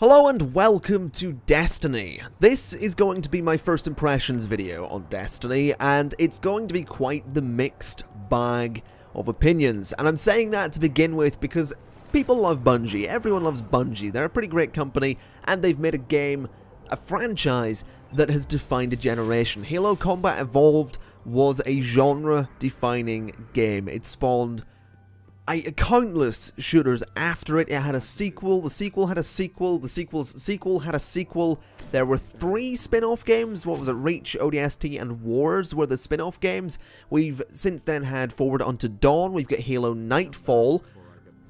Hello and welcome to Destiny. This is going to be my first impressions video on Destiny, and it's going to be quite the mixed bag of opinions. And I'm saying that to begin with because people love Bungie, everyone loves Bungie, they're a pretty great company, and they've made a game, a franchise, that has defined a generation. Halo Combat Evolved was a genre-defining game. It spawned countless shooters after it. It had a sequel, the sequel had a sequel, the sequel's sequel had a sequel. There were 3 spin-off games. What was it? Reach, ODST, and Wars were the spin-off games. We've since then had Forward Unto Dawn, we've got Halo Nightfall,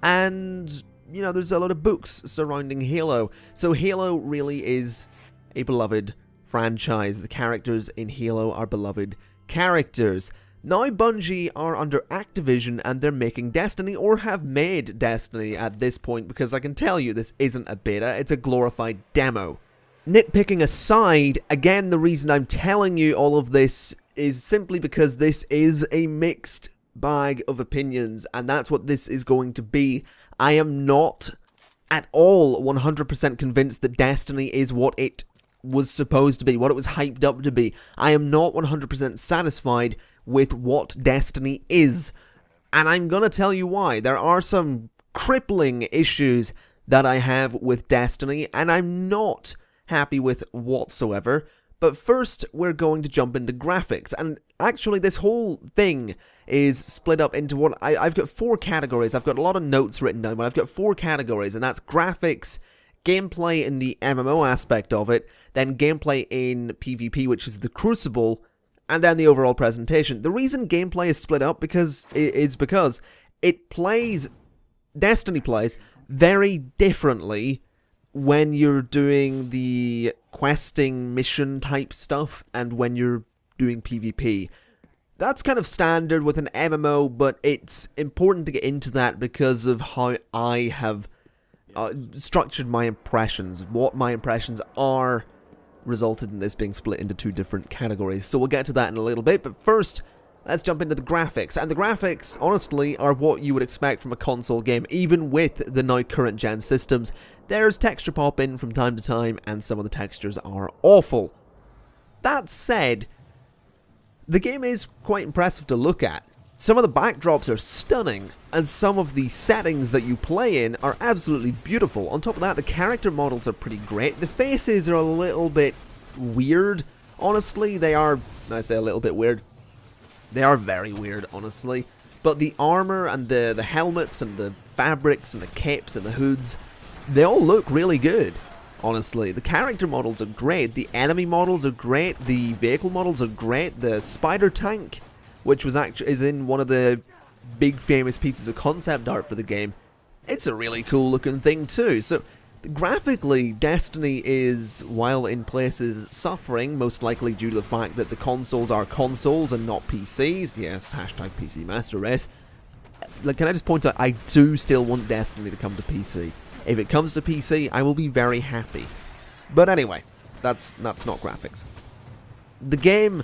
and, you know, there's a lot of books surrounding Halo. So Halo really is a beloved franchise. The characters in Halo are beloved characters. Now Bungie are under Activision and they're making Destiny, or have made Destiny at this point, because I can tell you this isn't a beta, it's a glorified demo. Nitpicking aside, again, the reason I'm telling you all of this is simply because this is a mixed bag of opinions, and that's what this is going to be. I am not at all 100% convinced that Destiny is what it was supposed to be, what it was hyped up to be. I am not 100% satisfied with what Destiny is, and I'm gonna tell you why. There are some crippling issues that I have with Destiny, and I'm not happy with whatsoever. But first, we're going to jump into graphics, and actually this whole thing is split up into what I've got 4 categories. I've got a lot of notes written down, but I've got 4 categories, and that's graphics, gameplay in the MMO aspect of it, then gameplay in PvP, which is the Crucible, and then the overall presentation. The reason gameplay is split up is because Destiny plays very differently when you're doing the questing mission type stuff and when you're doing PvP. That's kind of standard with an MMO, but it's important to get into that because of how I have structured my impressions. What my impressions are resulted in this being split into 2 different categories. So we'll get to that in a little bit, but first, let's jump into the graphics. And the graphics, honestly, are what you would expect from a console game, even with the now current gen systems. There's texture pop in from time to time, and some of the textures are awful. That said, the game is quite impressive to look at. Some of the backdrops are stunning, and some of the settings that you play in are absolutely beautiful. On top of that, the character models are pretty great. The faces are a little bit weird, honestly. They are, I say a little bit weird, they are very weird, honestly. But the armor and the helmets and the fabrics and the capes and the hoods, they all look really good, honestly. The character models are great, the enemy models are great, the vehicle models are great, the spider tank, which is in one of the big famous pieces of concept art for the game. It's a really cool looking thing too. So graphically, Destiny is, while in places, suffering, most likely due to the fact that the consoles are consoles and not PCs. Yes, hashtag PC Master Race. Like, can I just point out, I do still want Destiny to come to PC. If it comes to PC, I will be very happy. But anyway, that's not graphics. The game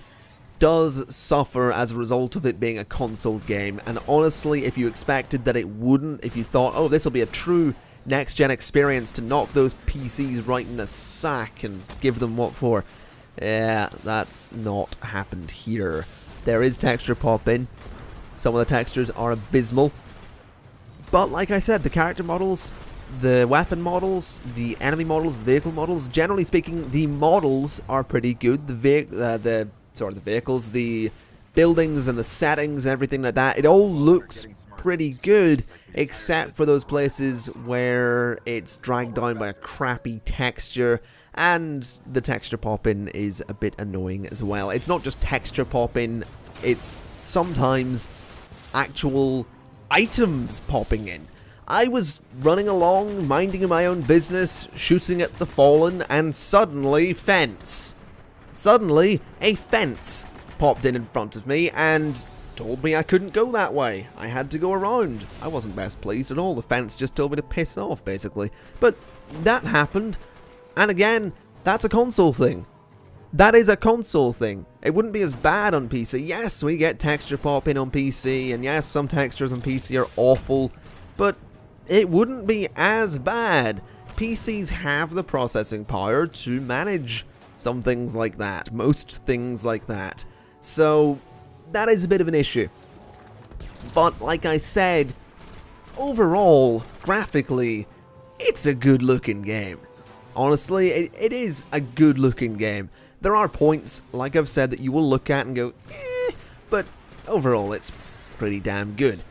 does suffer as a result of it being a console game, and honestly, if you expected that it wouldn't, if you thought, oh, this will be a true next-gen experience to knock those PCs right in the sack and give them what for, yeah, that's not happened here. There is texture pop in. Some of the textures are abysmal, but like I said, the character models, the weapon models, the enemy models, the vehicle models, generally speaking, the models are pretty good. The vehicles, the buildings and the settings and everything like that, it all looks pretty good, except for those places where it's dragged down by a crappy texture, and the texture pop-in is a bit annoying as well. It's not just texture pop-in, it's sometimes actual items popping in. I was running along, minding my own business, shooting at the Fallen, and suddenly, Suddenly, a fence popped in front of me and told me I couldn't go that way. I had to go around. I wasn't best pleased at all. The fence just told me to piss off, basically. But that happened, and again, that's a console thing. That is a console thing. It wouldn't be as bad on PC. Yes, we get texture pop in on PC, and yes, some textures on PC are awful, but it wouldn't be as bad. PCs have the processing power to manage some things like that, most things like that. So that is a bit of an issue. But like I said, overall, graphically, it's a good looking game. Honestly, it is a good looking game. There are points, like I've said, that you will look at and go, but overall it's pretty damn good.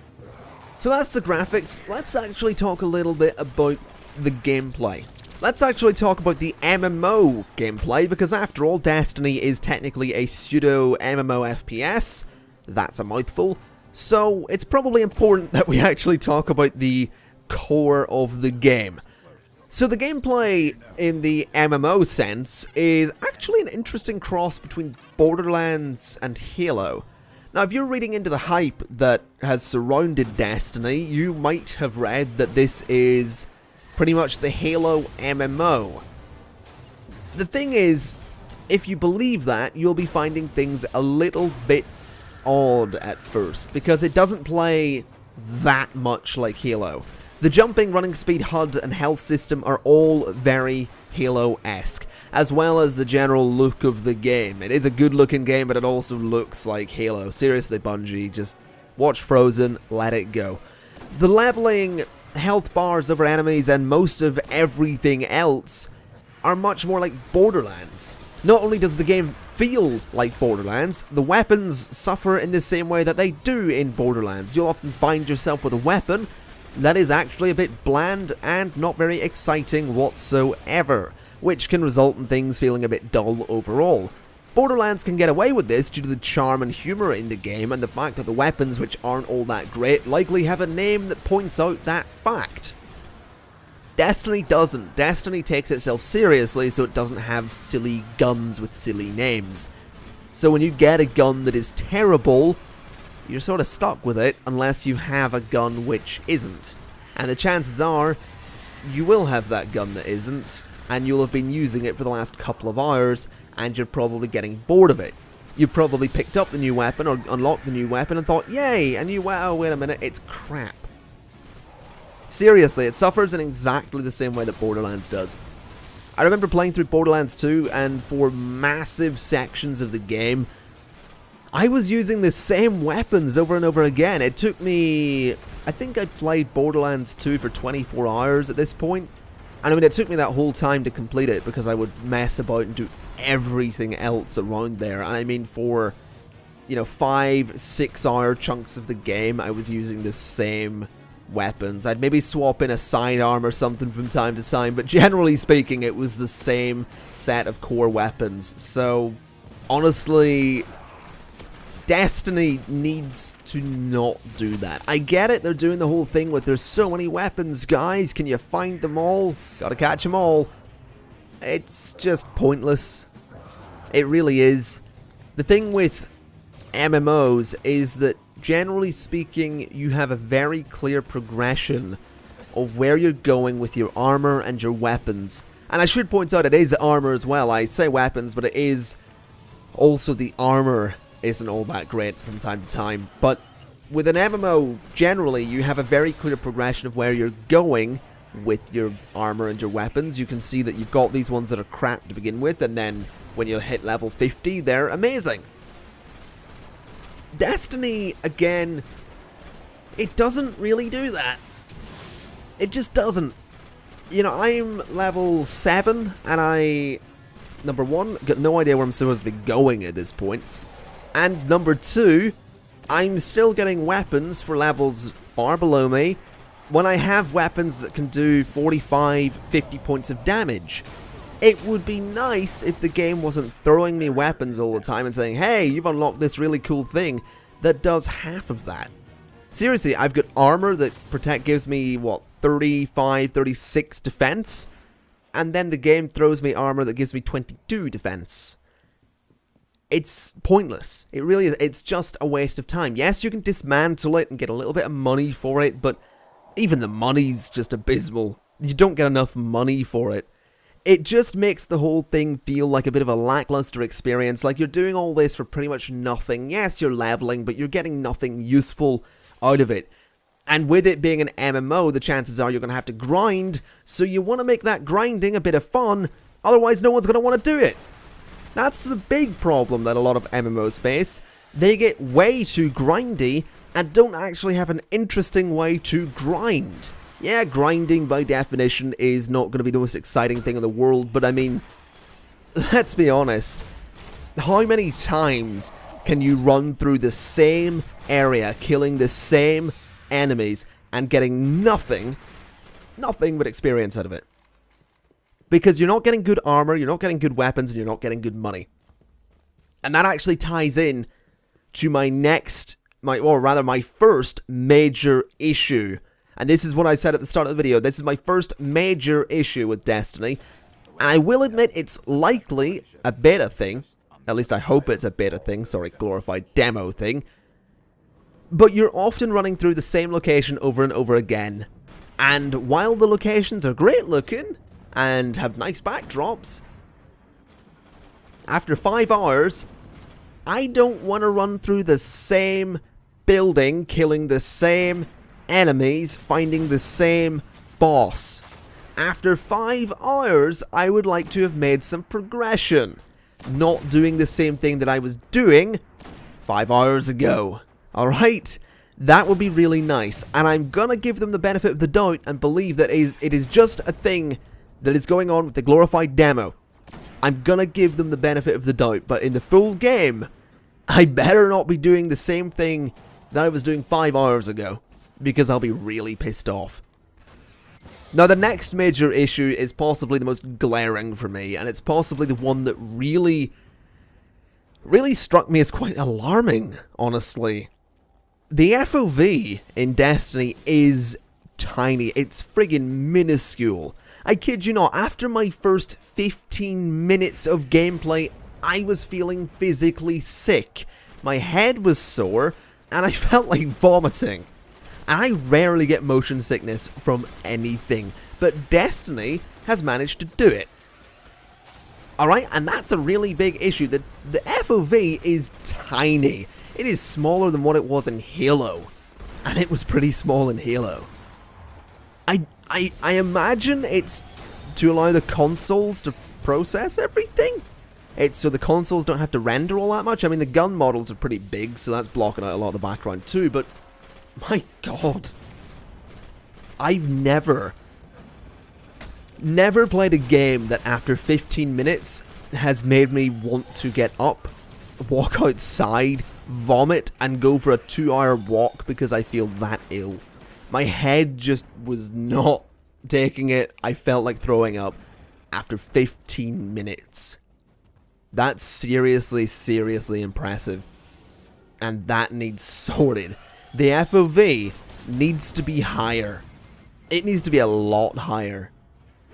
So that's the graphics. Let's actually talk a little bit about the gameplay. Let's actually talk about the MMO gameplay, because after all, Destiny is technically a pseudo MMO FPS. That's a mouthful. So it's probably important that we actually talk about the core of the game. So the gameplay in the MMO sense is actually an interesting cross between Borderlands and Halo. Now, if you're reading into the hype that has surrounded Destiny, you might have read that this is pretty much the Halo MMO. The thing is, if you believe that, you'll be finding things a little bit odd at first, because it doesn't play that much like Halo. The jumping, running speed, HUD, and health system are all very Halo-esque, as well as the general look of the game. It is a good-looking game, but it also looks like Halo. Seriously, Bungie, just watch Frozen, let it go. The leveling, health bars over enemies, and most of everything else are much more like Borderlands. Not only does the game feel like Borderlands, the weapons suffer in the same way that they do in Borderlands. You'll often find yourself with a weapon that is actually a bit bland and not very exciting whatsoever, which can result in things feeling a bit dull overall. Borderlands can get away with this due to the charm and humour in the game, and the fact that the weapons, which aren't all that great, likely have a name that points out that fact. Destiny doesn't. Destiny takes itself seriously, so it doesn't have silly guns with silly names. So when you get a gun that is terrible, you're sort of stuck with it unless you have a gun which isn't. And the chances are, you will have that gun that isn't, and you'll have been using it for the last couple of hours, and you're probably getting bored of it. You probably picked up the new weapon, or unlocked the new weapon, and thought, yay, and you went, oh, wait a minute, it's crap. Seriously, it suffers in exactly the same way that Borderlands does. I remember playing through Borderlands 2, and for massive sections of the game, I was using the same weapons over and over again. It took me, I think I played Borderlands 2 for 24 hours at this point. And I mean, it took me that whole time to complete it, because I would mess about and do everything else around there. And I mean, for, 5-6 hour chunks of the game, I was using the same weapons. I'd maybe swap in a sidearm or something from time to time, but generally speaking, it was the same set of core weapons. So, honestly, Destiny needs to not do that. I get it, they're doing the whole thing with there's so many weapons, guys, can you find them all? Gotta catch them all. It's just pointless. It really is. The thing with MMOs is that, generally speaking, you have a very clear progression of where you're going with your armor and your weapons. And I should point out, it is armor as well. I say weapons, but it is also the armor isn't all that great from time to time. But with an MMO, generally, you have a very clear progression of where you're going with your armor and your weapons. You can see that you've got these ones that are crap to begin with, and then when you hit level 50, they're amazing. Destiny, again, it doesn't really do that. It just doesn't. I'm level 7, and I, number 1, got no idea where I'm supposed to be going at this point. And number 2, I'm still getting weapons for levels far below me, when I have weapons that can do 45, 50 points of damage. It would be nice if the game wasn't throwing me weapons all the time and saying, hey, you've unlocked this really cool thing that does half of that. Seriously, I've got armor that gives me, 35, 36 defense, and then the game throws me armor that gives me 22 defense. It's pointless. It really is. It's just a waste of time. Yes, you can dismantle it and get a little bit of money for it, but even the money's just abysmal. You don't get enough money for it. It just makes the whole thing feel like a bit of a lackluster experience, like you're doing all this for pretty much nothing. Yes, you're leveling, but you're getting nothing useful out of it. And with it being an MMO, the chances are you're going to have to grind, so you want to make that grinding a bit of fun, otherwise no one's going to want to do it. That's the big problem that a lot of MMOs face. They get way too grindy and don't actually have an interesting way to grind. Yeah, grinding by definition is not going to be the most exciting thing in the world, but I mean, let's be honest. How many times can you run through the same area, killing the same enemies, and getting nothing but experience out of it? Because you're not getting good armor, you're not getting good weapons, and you're not getting good money. And that actually ties in to my first major issue. And this is what I said at the start of the video. This is my first major issue with Destiny. And I will admit it's likely a beta thing. At least I hope it's a beta thing. Sorry, glorified demo thing. But you're often running through the same location over and over again. And while the locations are great looking and have nice backdrops, after 5 hours, I don't want to run through the same building, killing the same enemies, finding the same boss. After 5 hours, I would like to have made some progression. Not doing the same thing that I was doing 5 hours ago. Alright? That would be really nice. And I'm gonna give them the benefit of the doubt and believe that it is just a thing that is going on with the glorified demo. I'm gonna give them the benefit of the doubt. But in the full game, I better not be doing the same thing that I was doing 5 hours ago, because I'll be really pissed off. Now, the next major issue is possibly the most glaring for me, and it's possibly the one that really struck me as quite alarming, honestly. The FOV in Destiny is tiny. It's friggin' minuscule. I kid you not, after my first 15 minutes of gameplay, I was feeling physically sick. My head was sore, and I felt like vomiting. And I rarely get motion sickness from anything, but Destiny has managed to do it. Alright, and that's a really big issue. The FOV is tiny. It is smaller than what it was in Halo. And it was pretty small in Halo. I imagine it's to allow the consoles to process everything. It's so the consoles don't have to render all that much. I mean, the gun models are pretty big, so that's blocking out a lot of the background too, but my god. I've never played a game that after 15 minutes has made me want to get up, walk outside, vomit, and go for a 2-hour walk because I feel that ill. My head just was not taking it. I felt like throwing up after 15 minutes. That's seriously, seriously impressive. And that needs sorted. The FOV needs to be higher. It needs to be a lot higher.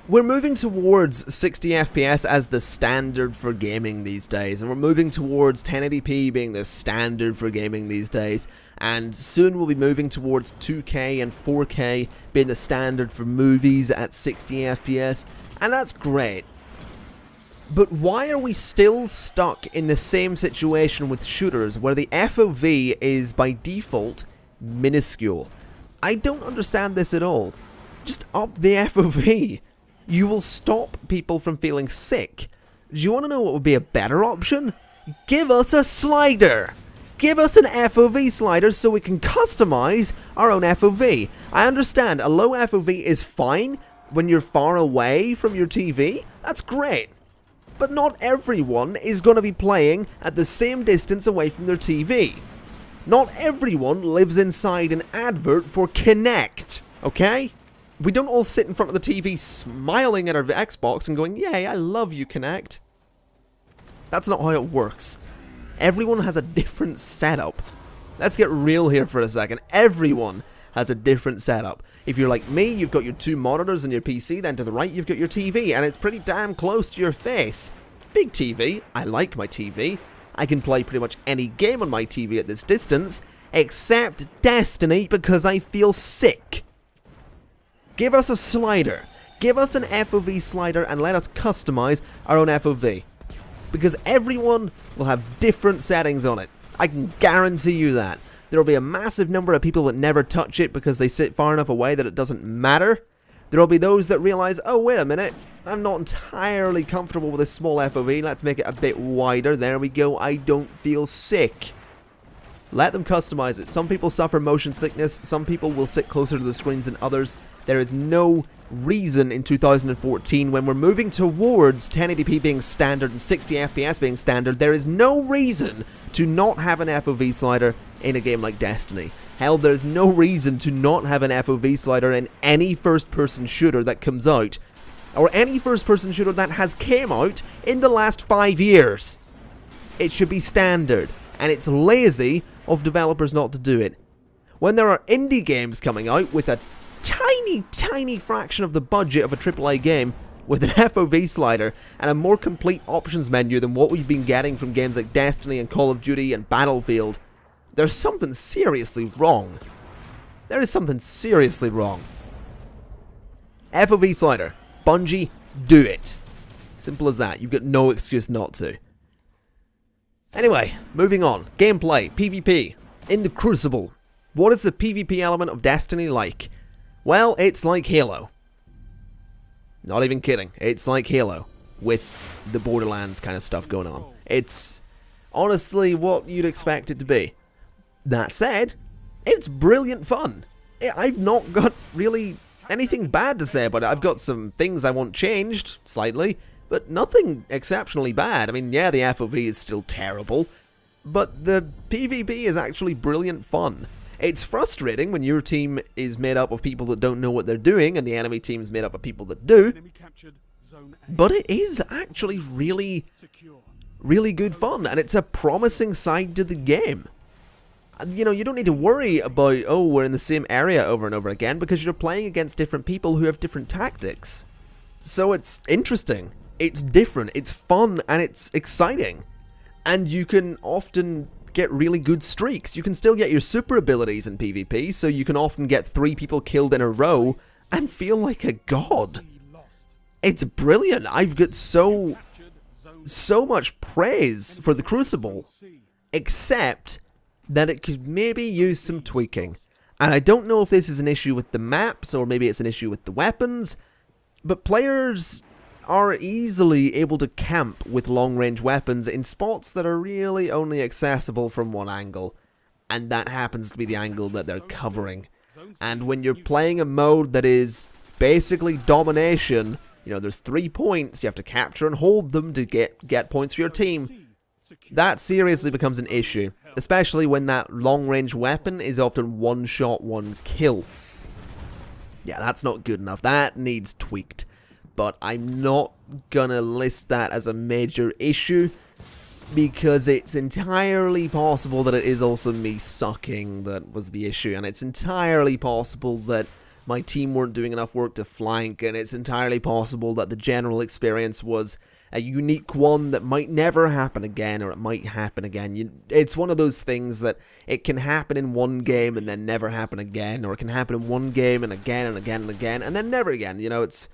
We're moving towards 60 FPS as the standard for gaming these days, and we're moving towards 1080p being the standard for gaming these days, and soon we'll be moving towards 2K and 4K being the standard for movies at 60 FPS, and that's great. But why are we still stuck in the same situation with shooters where the FOV is by default minuscule? I don't understand this at all. Just up the FOV. You will stop people from feeling sick. Do you want to know what would be a better option? Give us a slider! Give us an FOV slider so we can customize our own FOV. I understand a low FOV is fine when you're far away from your TV. That's great. But not everyone is going to be playing at the same distance away from their TV. Not everyone lives inside an advert for Kinect, okay? We don't all sit in front of the TV smiling at our Xbox and going, yay, I love you, Kinect. That's not how it works. Everyone has a different setup. Let's get real here for a second. Everyone has a different setup. If you're like me, you've got your 2 monitors and your PC, then to the right you've got your TV, and it's pretty damn close to your face. Big TV, I like my TV. I can play pretty much any game on my TV at this distance, except Destiny because I feel sick. Give us a slider. Give us an FOV slider and let us customize our own FOV. Because everyone will have different settings on it. I can guarantee you that. There'll be a massive number of people that never touch it because they sit far enough away that it doesn't matter. There'll be those that realize, oh, wait a minute, I'm not entirely comfortable with this small FOV. Let's make it a bit wider. There we go. I don't feel sick. Let them customize it. Some people suffer motion sickness. Some people will sit closer to the screens than others. There is no reason in 2014, when we're moving towards 1080p being standard and 60 FPS being standard, there is no reason to not have an FOV slider in a game like Destiny. Hell, there's no reason to not have an FOV slider in any first-person shooter that comes out, or any first-person shooter that has came out in the last 5 years. It should be standard, and it's lazy of developers not to do it. When there are indie games coming out with a tiny fraction of the budget of a AAA game, with an FOV slider and a more complete options menu than what we've been getting from games like Destiny and Call of Duty and Battlefield, there's something seriously wrong. There is something seriously wrong. FOV slider. Bungie, do it. Simple as that. You've got no excuse not to. Anyway, moving on. Gameplay. PvP. In the Crucible. What is the PvP element of Destiny like? Well, it's like Halo. Not even kidding. It's like Halo. With the Borderlands kind of stuff going on. It's honestly what you'd expect it to be. That said, it's brilliant fun. I've not got really anything bad to say about it. I've got some things I want changed, slightly, but nothing exceptionally bad. I mean, yeah, the FOV is still terrible, but the PvP is actually brilliant fun. It's frustrating when your team is made up of people that don't know what they're doing, and the enemy team is made up of people that do, but it is actually really good fun, and it's a promising side to the game. You know, you don't need to worry about, oh, we're in the same area over and over again, because you're playing against different people who have different tactics. So it's interesting, it's different, it's fun, and it's exciting. And you can often get really good streaks. You can still get your super abilities in PvP, so you can often get 3 people killed in a row and feel like a god. It's brilliant. I've got so much praise for the Crucible, except that it could maybe use some tweaking. And I don't know if this is an issue with the maps, or maybe it's an issue with the weapons, but players are easily able to camp with long-range weapons in spots that are really only accessible from one angle, and that happens to be the angle that they're covering. And when you're playing a mode that is basically domination, you know, there's 3 points, you have to capture and hold them to get points for your team, that seriously becomes an issue, especially when that long-range weapon is often one shot, one kill. Yeah, that's not good enough. That needs tweaked. But I'm not gonna list that as a major issue, because it's entirely possible that it is also me sucking that was the issue, and it's entirely possible that my team weren't doing enough work to flank, and it's entirely possible that the general experience was a unique one that might never happen again, or it might happen again. It's one of those things that it can happen in one game and then never happen again, or it can happen in one game and again and again and again, and then never again. You know, it's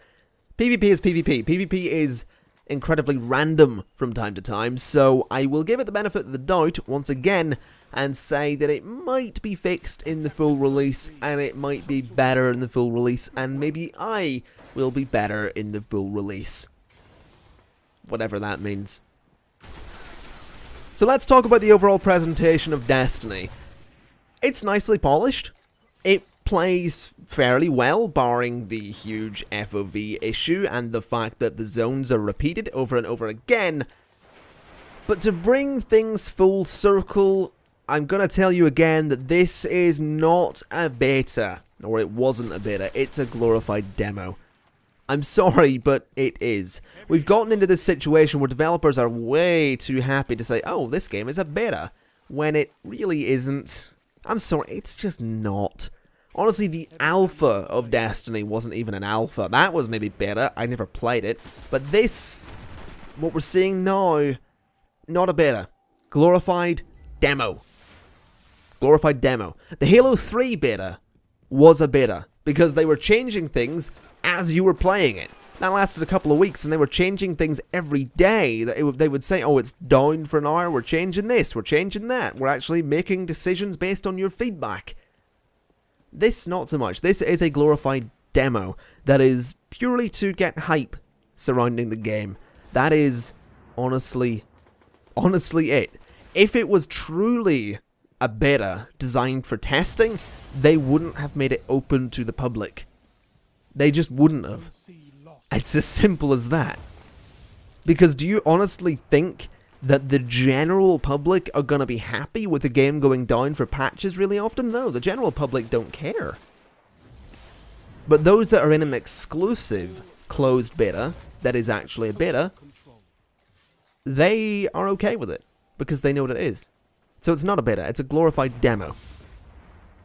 PvP is PvP. PvP is incredibly random from time to time, so I will give it the benefit of the doubt once again and say that it might be fixed in the full release, and it might be better in the full release, and maybe I will be better in the full release. Whatever that means. So let's talk about the overall presentation of Destiny. It's nicely polished. It plays fairly well, barring the huge FOV issue and the fact that the zones are repeated over and over again. But to bring things full circle, I'm gonna tell you again that this is not a beta, or it wasn't a beta, it's a glorified demo. I'm sorry, but it is. We've gotten into this situation where developers are way too happy to say, oh, this game is a beta, when it really isn't. I'm sorry, it's just not. Honestly, the alpha of Destiny wasn't even an alpha. That was maybe beta, I never played it. But this, what we're seeing now, not a beta. Glorified demo. Glorified demo. The Halo 3 beta was a beta, because they were changing things as you were playing it. That lasted a couple of weeks, and they were changing things every day. They would say, oh, it's down for an hour, we're changing this, we're changing that, we're actually making decisions based on your feedback. This, not so much. This is a glorified demo that is purely to get hype surrounding the game. That is honestly it. If it was truly a beta designed for testing, they wouldn't have made it open to the public. They just wouldn't have. It's as simple as that. Because do you honestly think that the general public are going to be happy with the game going down for patches really often? No, the general public don't care. But those that are in an exclusive closed beta, that is actually a beta, they are okay with it, because they know what it is. So it's not a beta, it's a glorified demo.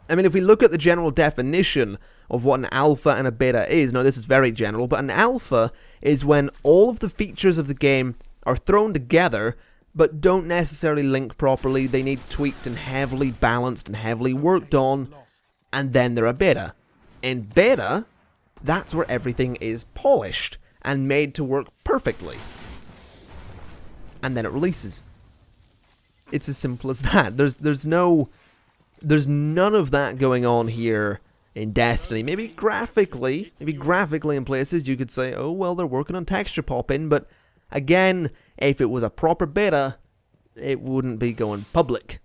I mean, if we look at the general definition of what an alpha and a beta is, now this is very general, but an alpha is when all of the features of the game are thrown together, but don't necessarily link properly. They need tweaked and heavily balanced and heavily worked on, and then they're a beta. In beta, that's where everything is polished and made to work perfectly. And then it releases. It's as simple as that. There's none of that going on here in Destiny. Maybe graphically in places you could say, oh well, they're working on texture popping, but again, if it was a proper beta, it wouldn't be going public.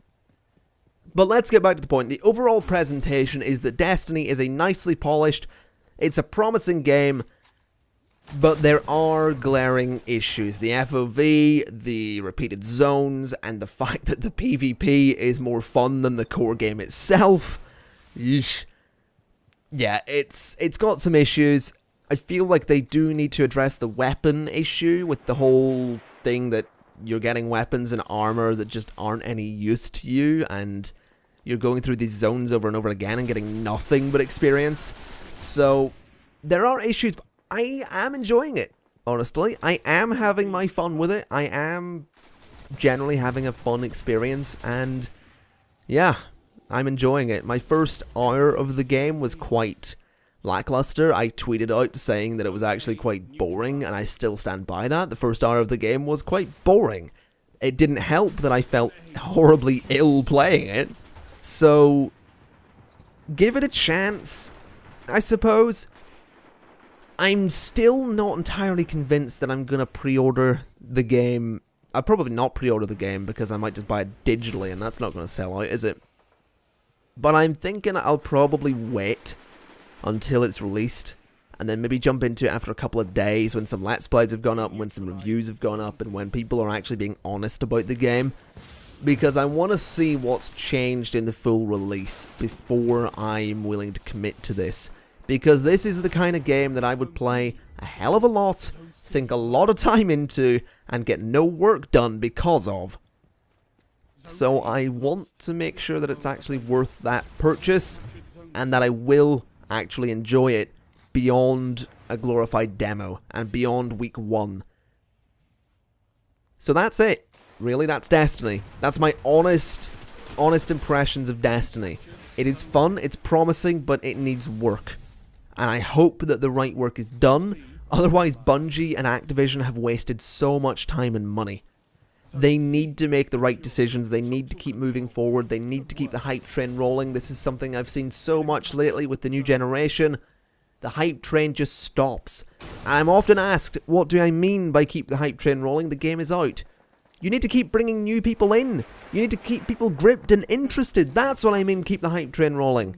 But let's get back to the point. The overall presentation is that Destiny is a nicely polished, it's a promising game, but there are glaring issues. The FOV, the repeated zones, and the fact that the PvP is more fun than the core game itself. Yeesh. Yeah, it's got some issues. I feel like they do need to address the weapon issue with the whole thing that you're getting weapons and armor that just aren't any use to you, and you're going through these zones over and over again and getting nothing but experience. So, there are issues, but I am enjoying it, honestly. I am having my fun with it. I am generally having a fun experience, and yeah, I'm enjoying it. My first hour of the game was quite lackluster. I tweeted out saying that it was actually quite boring, and I still stand by that. The first hour of the game was quite boring. It didn't help that I felt horribly ill playing it. So, give it a chance, I suppose. I'm still not entirely convinced that I'm going to pre-order the game. I'll probably not pre-order the game because I might just buy it digitally, and that's not going to sell out, is it? But I'm thinking I'll probably wait until it's released, and then maybe jump into it after a couple of days when some Let's Plays have gone up, and when some reviews have gone up, and when people are actually being honest about the game. Because I want to see what's changed in the full release before I'm willing to commit to this. Because this is the kind of game that I would play a hell of a lot, sink a lot of time into, and get no work done because of. So I want to make sure that it's actually worth that purchase, and that I will actually enjoy it beyond a glorified demo, and beyond week 1. So that's it. Really, that's Destiny. That's my honest impressions of Destiny. It is fun, it's promising, but it needs work. And I hope that the right work is done, otherwise Bungie and Activision have wasted so much time and money. They need to make the right decisions, they need to keep moving forward, they need to keep the hype train rolling. This is something I've seen so much lately with the new generation. The hype train just stops. And I'm often asked, what do I mean by keep the hype train rolling? The game is out. You need to keep bringing new people in. You need to keep people gripped and interested. That's what I mean, keep the hype train rolling.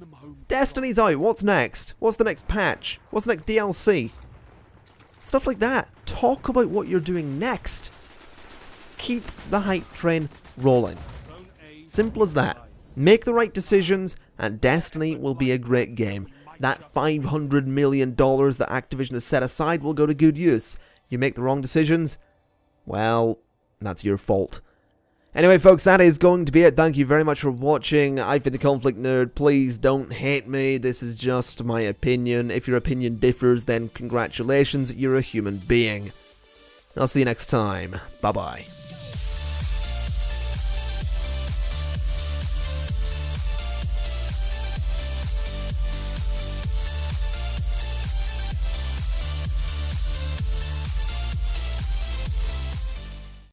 Destiny's out. What's next? What's the next patch? What's the next DLC? Stuff like that. Talk about what you're doing next. Keep the hype train rolling. Simple as that. Make the right decisions, and Destiny will be a great game. That $500 million that Activision has set aside will go to good use. You make the wrong decisions, well, that's your fault. Anyway, folks, that is going to be it. Thank you very much for watching. I've been the Conflict Nerd. Please don't hate me. This is just my opinion. If your opinion differs, then congratulations, you're a human being. I'll see you next time. Bye-bye.